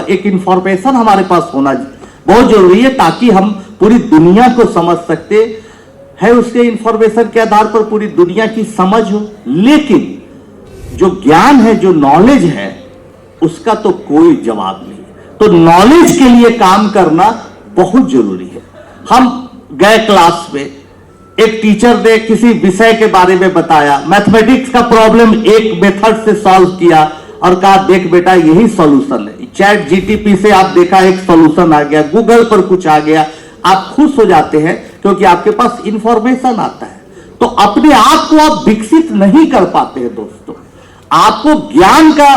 एक इंफॉर्मेशन हमारे पास होना बहुत जरूरी है, ताकि हम पूरी दुनिया को समझ सकते हैं। उसके इंफॉर्मेशन के आधार पर पूरी दुनिया की समझ हो, लेकिन जो ज्ञान है, जो नॉलेज है, उसका तो कोई जवाब नहीं है। तो नॉलेज के लिए काम करना बहुत जरूरी है। हम गए क्लास में, एक टीचर ने किसी विषय के बारे में बताया, मैथमेटिक्स का प्रॉब्लम एक मेथड से सॉल्व किया और कहा देख बेटा यही सॉल्यूशन है। चैट जीटीपी से आप देखा एक सॉल्यूशन आ गया, गूगल पर कुछ आ गया, आप खुश हो जाते हैं क्योंकि आपके पास इंफॉर्मेशन आता है। तो अपने आप को आप विकसित नहीं कर पाते हैं दोस्तों। आपको ज्ञान का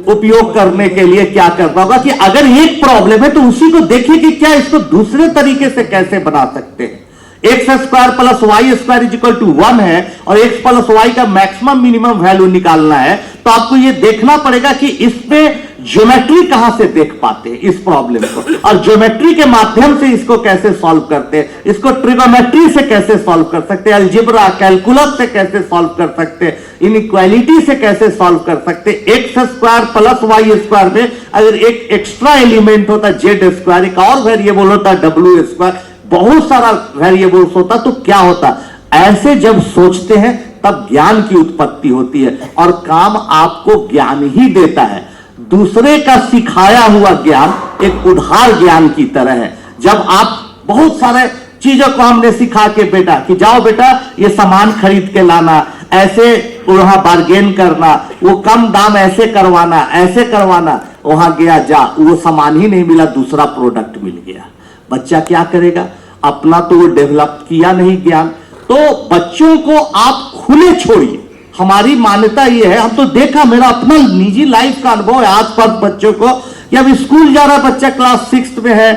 उपयोग करने के लिए क्या करना होगा कि अगर एक प्रॉब्लम है तो उसी को देखिए कि क्या इसको दूसरे तरीके से कैसे बना सकते हैं। X square plus Y square is equal to 1 है और एक्स प्लस वाई का मैक्सिमम मिनिमम वैल्यू निकालना है, तो आपको यह देखना पड़ेगा कि इसमें ज्योमेट्री कहां से देख पाते हैं इस प्रॉब्लम को, और ज्योमेट्री के माध्यम से इसको कैसे सॉल्व करते हैं, इसको ट्रिगोमेट्री से कैसे सॉल्व कर सकते हैं, अलजेब्रा कैलकुलस से कैसे सॉल्व कर सकते हैं, इनइक्वालिटी से कैसे सॉल्व कर सकते हैं। X square plus Y square में अगर एक एक्स्ट्रा एलिमेंट होता जेड स्क्वायर, एक और वेरिएबल होता डब्ल्यू स्क्वायर, बहुत सारा वेरिएबल्स होता, तो क्या होता। ऐसे जब सोचते हैं तब ज्ञान की उत्पत्ति होती है, और काम आपको ज्ञान ही देता है। दूसरे का सिखाया हुआ ज्ञान एक उधार ज्ञान की तरह है। जब आप बहुत सारे चीजों को हमने सिखा के बेटा कि जाओ बेटा ये सामान खरीद के लाना, ऐसे वहां बार्गेन करना, वो कम दाम ऐसे करवाना, ऐसे करवाना, वहां गया जा वो सामान ही नहीं मिला, दूसरा प्रोडक्ट मिल गया। बच्चा क्या करेगा, अपना तो वो डेवलप किया नहीं ज्ञान। तो बच्चों को आप खुले छोड़िए। हमारी मान्यता ये है, हम तो देखा, मेरा अपना निजी लाइफ का अनुभव है आसपास बच्चों को, कि अब स्कूल जा रहा बच्चा, क्लास 6 में है,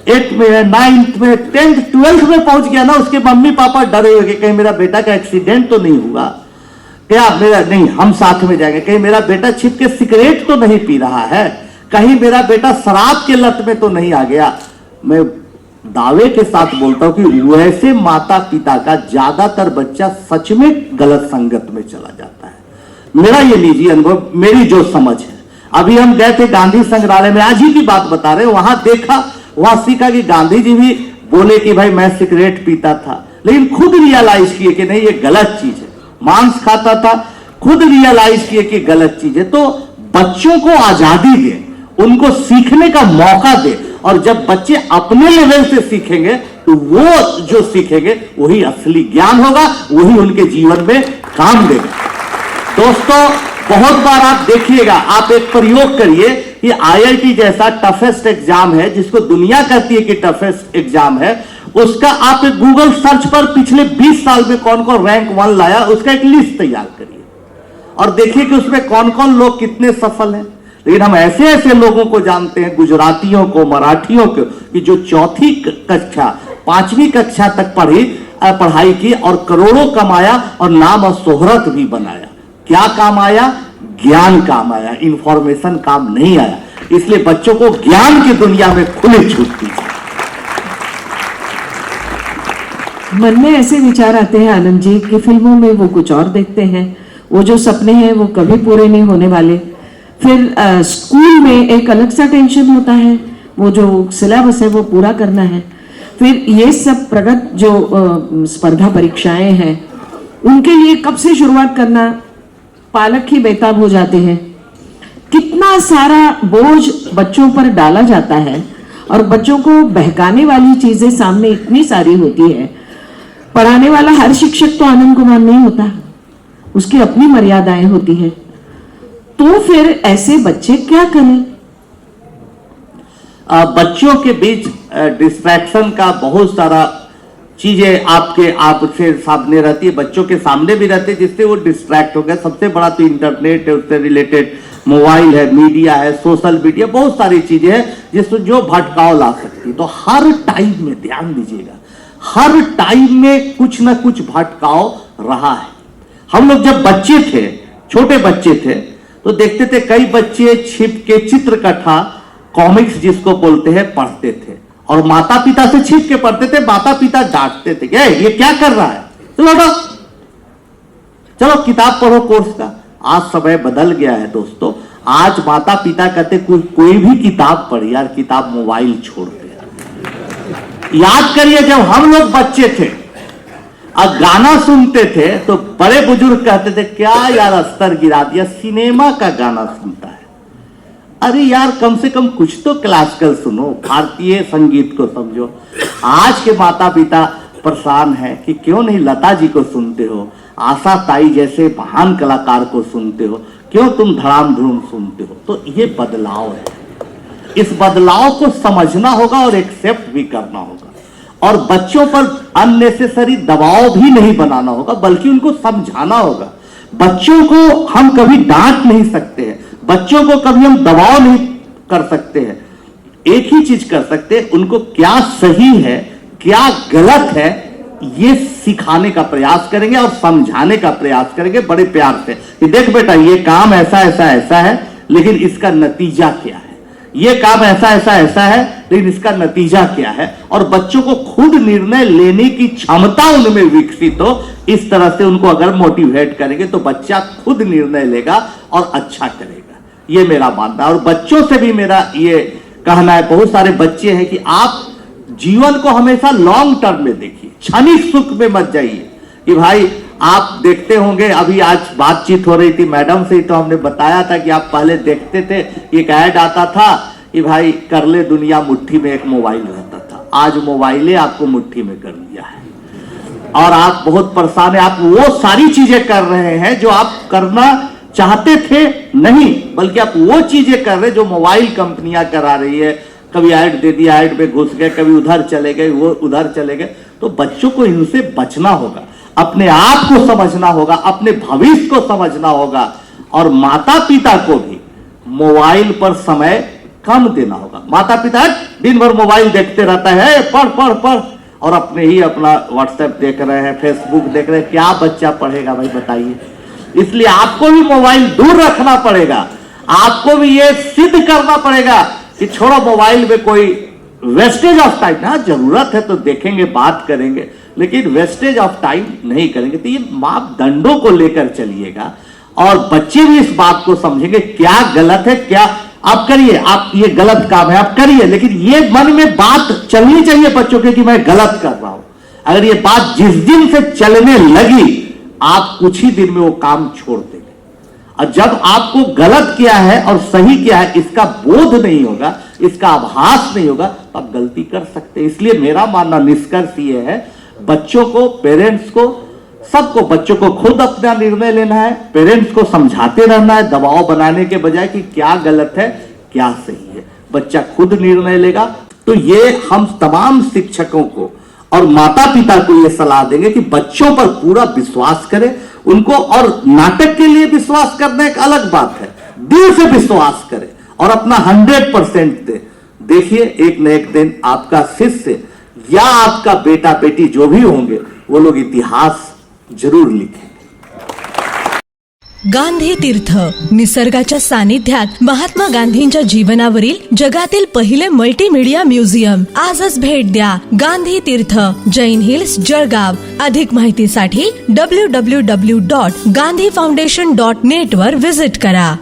8 में है, 9th में, 10th 12th में पहुंच गया ना, उसके मम्मी पापा डरे हुए कहीं मेरा बेटा का एक्सीडेंट तो नहीं हुआ, क्या मेरा नहीं हम साथ में जाएंगे, कहीं मेरा बेटा छिप के सिगरेट तो नहीं पी रहा है, कहीं मेरा बेटा शराब के लत में तो नहीं आ गया। मैं दावे के साथ बोलता हूं कि वैसे माता पिता का ज्यादातर बच्चा सच में गलत संगत में चला जाता है। मेरा ये निजी अनुभव, मेरी जो समझ है। अभी हम गए थे गांधी संग्रहालय में, आज ही की बात बता रहे, वहां देखा, वहां सीखा कि गांधी जी भी बोले कि भाई मैं सिगरेट पीता था, लेकिन खुद रियलाइज किए कि नहीं ये गलत चीज है। मांस खाता था, खुद रियलाइज किए कि गलत चीज है। तो बच्चों को आजादी दे, उनको सीखने का मौका दे, और जब बच्चे अपने लेवल से सीखेंगे तो वो जो सीखेंगे वही असली ज्ञान होगा, वही उनके जीवन में काम देगा। दोस्तों बहुत बार आप देखिएगा, आप एक प्रयोग करिए कि आईआईटी जैसा टफेस्ट एग्जाम है, जिसको दुनिया कहती है कि टफेस्ट एग्जाम है, उसका आप एक गूगल सर्च पर पिछले 20 साल में कौन कौन रैंक 1 लाया, उसका एक लिस्ट तैयार करिए और देखिए कि उसमें कौन कौन लोग कितने सफल हैं। लेकिन हम ऐसे ऐसे लोगों को जानते हैं, गुजरातियों को, मराठियों को, कि जो 4वीं कक्षा 5वीं कक्षा तक पढ़ाई की और करोड़ों कमाया और नाम और शोहरत भी बनाया। क्या काम आया? ज्ञान काम आया, इंफॉर्मेशन काम नहीं आया। इसलिए बच्चों को ज्ञान की दुनिया में खुली छूट दीजिए। मन में ऐसे विचार आते हैं आनंद जी कि फिल्मों में वो कुछ और देखते हैं, वो जो सपने हैं वो कभी पूरे नहीं होने वाले। फिर स्कूल में एक अलग सा टेंशन होता है, वो जो सिलेबस है वो पूरा करना है। फिर ये सब प्रगत जो स्पर्धा परीक्षाएं हैं, उनके लिए कब से शुरुआत करना, पालक ही बेताब हो जाते हैं। कितना सारा बोझ बच्चों पर डाला जाता है और बच्चों को बहकाने वाली चीजें सामने इतनी सारी होती है। पढ़ाने वाला हर शिक्षक तो आनंद कुमार नहीं होता, उसकी अपनी मर्यादाएं होती है। तो फिर ऐसे बच्चे क्या करें? बच्चों के बीच डिस्ट्रैक्शन का बहुत सारा चीजें आपसे सामने रहती है, बच्चों के सामने भी रहती है, जिससे वो डिस्ट्रैक्ट हो गए। सबसे बड़ा तो इंटरनेट है, उससे रिलेटेड मोबाइल है, मीडिया है, सोशल मीडिया, बहुत सारी चीजें हैं जिसमें जो भटकाव ला सकती है। तो हर टाइम में ध्यान दीजिएगा, हर टाइम में कुछ ना कुछ भटकाव रहा है। हम लोग जब बच्चे थे, छोटे बच्चे थे, तो देखते थे कई बच्चे छिप के चित्रकथा, कॉमिक्स जिसको बोलते हैं, पढ़ते थे और माता पिता से छिप के पढ़ते थे। माता पिता डांटते थे, क्या ये क्या कर रहा है, चलो किताब पढ़ो कोर्स का। आज समय बदल गया है दोस्तों, आज माता पिता कहते कोई भी किताब पढ़ी यार, किताब मोबाइल छोड़ दे। याद करिए जब हम लोग बच्चे थे और गाना सुनते थे तो बड़े बुजुर्ग कहते थे क्या यार अस्तर गिरा दिया, सिनेमा का गाना सुनता है। अरे यार कम से कम कुछ तो क्लासिकल सुनो, भारतीय संगीत को समझो। आज के माता पिता परेशान है कि क्यों नहीं लता जी को सुनते हो, आशा ताई जैसे महान कलाकार को सुनते हो, क्यों तुम धड़ाम धूम सुनते हो। तो ये बदलाव है, इस बदलाव को समझना होगा और एक्सेप्ट भी करना होगा, और बच्चों पर अननेसेसरी दबाव भी नहीं बनाना होगा, बल्कि उनको समझाना होगा। बच्चों को हम कभी डांट नहीं सकते हैं, बच्चों को कभी हम दबाव नहीं कर सकते हैं। एक ही चीज कर सकते हैं, उनको क्या सही है क्या गलत है ये सिखाने का प्रयास करेंगे और समझाने का प्रयास करेंगे बड़े प्यार से कि देख बेटा ये काम ऐसा ऐसा ऐसा है, लेकिन इसका नतीजा क्या है, ये काम ऐसा ऐसा ऐसा है लेकिन इसका नतीजा क्या है। और बच्चों को खुद निर्णय लेने की क्षमता उनमें विकसित हो, इस तरह से उनको अगर मोटिवेट करेंगे तो बच्चा खुद निर्णय लेगा और अच्छा करेगा। ये मेरा मानना है। और बच्चों से भी मेरा ये कहना है, बहुत सारे बच्चे हैं कि आप जीवन को हमेशा लॉन्ग टर्म में देखिए, क्षणिक सुख में मत जाइए। कि भाई आप देखते होंगे, अभी आज बातचीत हो रही थी मैडम से, तो हमने बताया था कि आप पहले देखते थे एक ऐड आता था कि भाई कर ले दुनिया मुट्ठी में, एक मोबाइल रहता था। आज मोबाइले आपको मुट्ठी में कर लिया है और आप बहुत परेशान है। आप वो सारी चीजें कर रहे हैं जो आप करना चाहते थे नहीं, बल्कि आप वो चीजें कर रहे हैं जो मोबाइल कंपनियां करा रही है। कभी ऐड दे दिया, ऐड में घुस गए, कभी उधर चले गए, वो उधर चले गए। तो बच्चों को इनसे बचना होगा, अपने आप को समझना होगा, अपने भविष्य को समझना होगा, और माता पिता को भी मोबाइल पर समय कम देना होगा। माता पिता दिन भर मोबाइल देखते रहता है, पढ़ पढ़ पढ़, और अपने ही अपना व्हाट्सएप देख रहे हैं, फेसबुक देख रहे हैं। क्या बच्चा पढ़ेगा भाई बताइए। इसलिए आपको भी मोबाइल दूर रखना पड़ेगा, आपको भी ये सिद्ध करना पड़ेगा कि छोड़ो मोबाइल में कोई वेस्टेज ऑफ टाइम, हाँ जरूरत है तो देखेंगे बात करेंगे, लेकिन वेस्टेज ऑफ टाइम नहीं करेंगे। तो ये मापदंडों को लेकर चलिएगा और बच्चे भी इस बात को समझेंगे क्या गलत है, क्या आप करिए, आप ये गलत काम है आप करिए, लेकिन ये मन में बात चलनी चाहिए बच्चों के कि मैं गलत कर रहा हूं। अगर ये बात जिस दिन से चलने लगी, आप कुछ ही दिन में वो काम छोड़ देंगे। और जब आपको गलत किया है और सही किया है इसका बोध नहीं होगा, इसका आभास नहीं होगा, तो आप गलती कर सकते हैं। इसलिए मेरा मानना निष्कर्ष ये है, बच्चों को, पेरेंट्स को, सबको, बच्चों को खुद अपना निर्णय लेना है, पेरेंट्स को समझाते रहना है, दबाव बनाने के बजाय कि क्या गलत है क्या सही है। बच्चा खुद निर्णय लेगा। तो ये हम तमाम शिक्षकों को और माता पिता को ये सलाह देंगे कि बच्चों पर पूरा विश्वास करें उनको, और नाटक के लिए विश्वास करना एक अलग बात है, दिल से विश्वास करें और अपना 100% दे। देखिए एक न एक दिन आपका शिष्य या आपका बेटा बेटी जो भी होंगे वो लोग इतिहास जरूर लिखेंगे। गांधी तीर्थ, निसर्गाच्या सानिध्यात महात्मा गांधींच्या जीवनावरील जगातील पहिले मल्टीमीडिया म्युझियम आजच भेट द्या। गांधी तीर्थ, जैन हिल्स, जळगाव। अधिक माहितीसाठी www.gandhifoundation.net वर विजिट करा।